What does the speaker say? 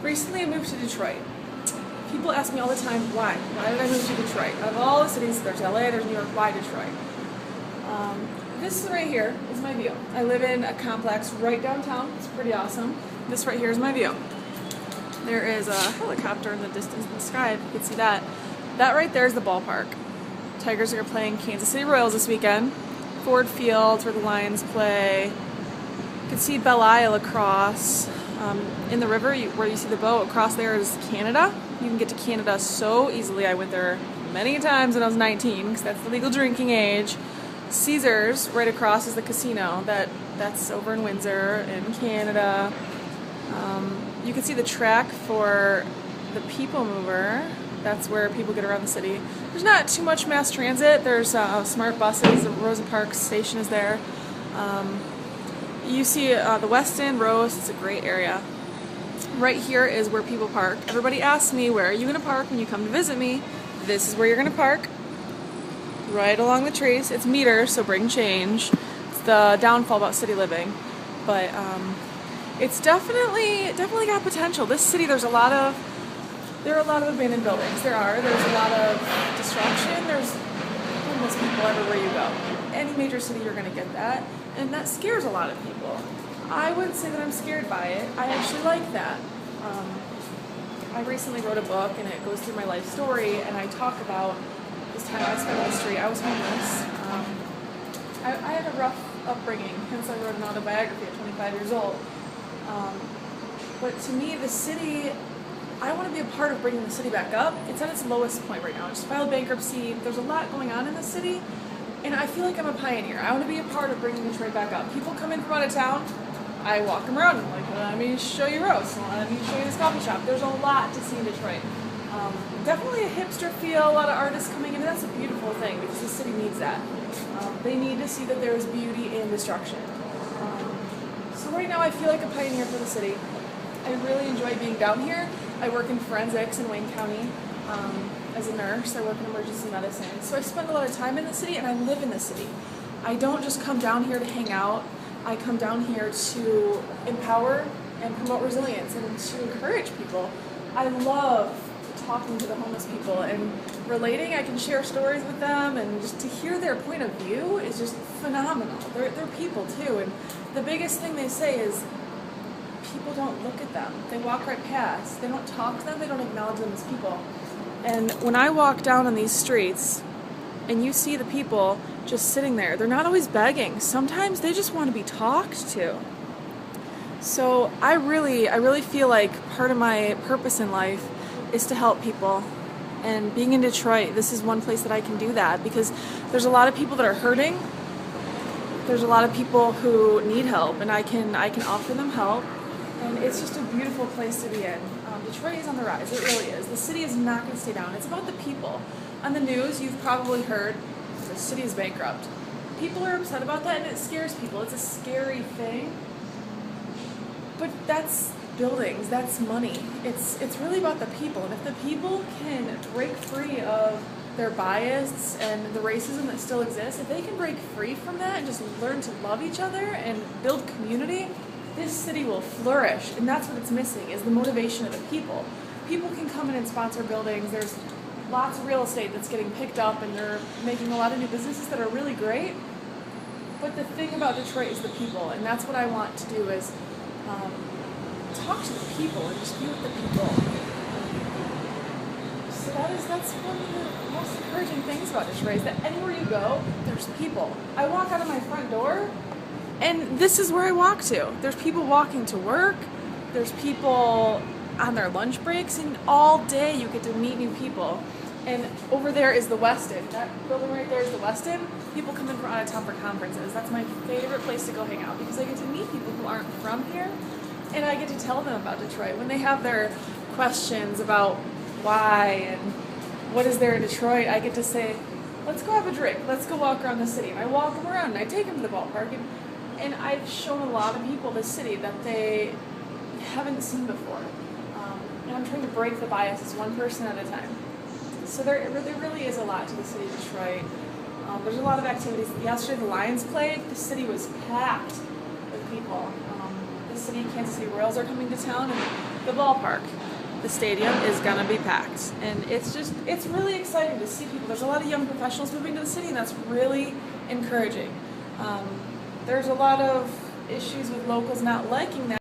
Recently I moved to Detroit. People ask me all the time, why? Why did I move to Detroit? Out of all the cities, there's LA, there's New York, why Detroit? This right here is my view. I live in a complex right downtown. It's pretty awesome. This right here is my view. There is a helicopter in the distance in the sky, if you can see that. That right there is the ballpark. Tigers are playing Kansas City Royals this weekend. Ford Field, where the Lions play. You can see Belle Isle across. In the river, where you see the boat, across there is Canada. You can get to Canada so easily. I went there many times when I was 19, because that's the legal drinking age. Caesars, right across, is the casino. That's over in Windsor, in Canada. You can see the track for the People Mover. That's where people get around the city. There's not too much mass transit. There's smart buses. The Rosa Parks station is there. You see the West End, Rose. It's a great area. Right here is where people park. Everybody asks me, where are you going to park when you come to visit me? This is where you're going to park. Right along the trees. It's meters, so bring change. It's the downfall about city living. But it's definitely got potential. This city, there are a lot of abandoned buildings. There's a lot of destruction. There's homeless people everywhere you go. Any major city, you're going to get that. And that scares a lot of people. I wouldn't say that I'm scared by it. I actually like that. I recently wrote a book, and it goes through my life story, and I talk about this time I spent on the street. I was homeless. I had a rough upbringing, hence I wrote an autobiography at 25 years old. But to me, the city, I want to be a part of bringing the city back up. It's at its lowest point right now. I just filed bankruptcy. There's a lot going on in the city, and I feel like I'm a pioneer. I want to be a part of bringing Detroit back up. People come in from out of town. I walk them around. I'm like, let me show you Rose. Let me show you this coffee shop. There's a lot to see in Detroit. Definitely a hipster feel, a lot of artists coming in, and that's a beautiful thing because the city needs that. They need to see that there is beauty in destruction. So right now I feel like a pioneer for the city. I really enjoy being down here. I work in forensics in Wayne County as a nurse. I work in emergency medicine. So I spend a lot of time in the city, and I live in the city. I don't just come down here to hang out. I come down here to empower and promote resilience and to encourage people. I love talking to the homeless people and relating. I can share stories with them, and just to hear their point of view is just phenomenal. They're people too, and the biggest thing they say is people don't look at them. They walk right past. They don't talk to them. They don't acknowledge them as people. And when I walk down on these streets and you see the people just sitting there, they're not always begging. Sometimes they just want to be talked to. So I really feel like part of my purpose in life is to help people. And being in Detroit, this is one place that I can do that, because there's a lot of people that are hurting. There's a lot of people who need help, and I can offer them help. And it's just a beautiful place to be in. Detroit is on the rise. It really is. The city is not going to stay down. It's about the people. On the news, you've probably heard the city is bankrupt. People are upset about that, and it scares people. It's a scary thing. But that's buildings. That's money. It's really about the people. And if the people can break free of their bias and the racism that still exists, if they can break free from that and just learn to love each other and build community, this city will flourish. And that's what it's missing, is the motivation of the people. People can come in and sponsor buildings. There's lots of real estate that's getting picked up, and they're making a lot of new businesses that are really great. But the thing about Detroit is the people, and that's what I want to do, is talk to the people and just be with the people. So that's one of the most encouraging things about Detroit, is that anywhere you go, there's people. I walk out of my front door, and this is where I walk to. There's people walking to work. There's people on their lunch breaks, and all day you get to meet new people. And over there is the West End. That building right there is the West End. People come in from out of town for conferences. That's my favorite place to go hang out, because I get to meet people who aren't from here, and I get to tell them about Detroit. When they have their questions about why and what is there in Detroit, I get to say, let's go have a drink. Let's go walk around the city. And I walk them around, and I take them to the ballpark. And I've shown a lot of people this city that they haven't seen before. And I'm trying to break the biases one person at a time. So there really is a lot to the city of Detroit. There's a lot of activities. Yesterday the Lions played. The city was packed with people. The Kansas City Royals are coming to town, and the ballpark. The stadium is gonna be packed, and it's really exciting to see people. There's a lot of young professionals moving to the city, and that's really encouraging. There's a lot of issues with locals not liking that.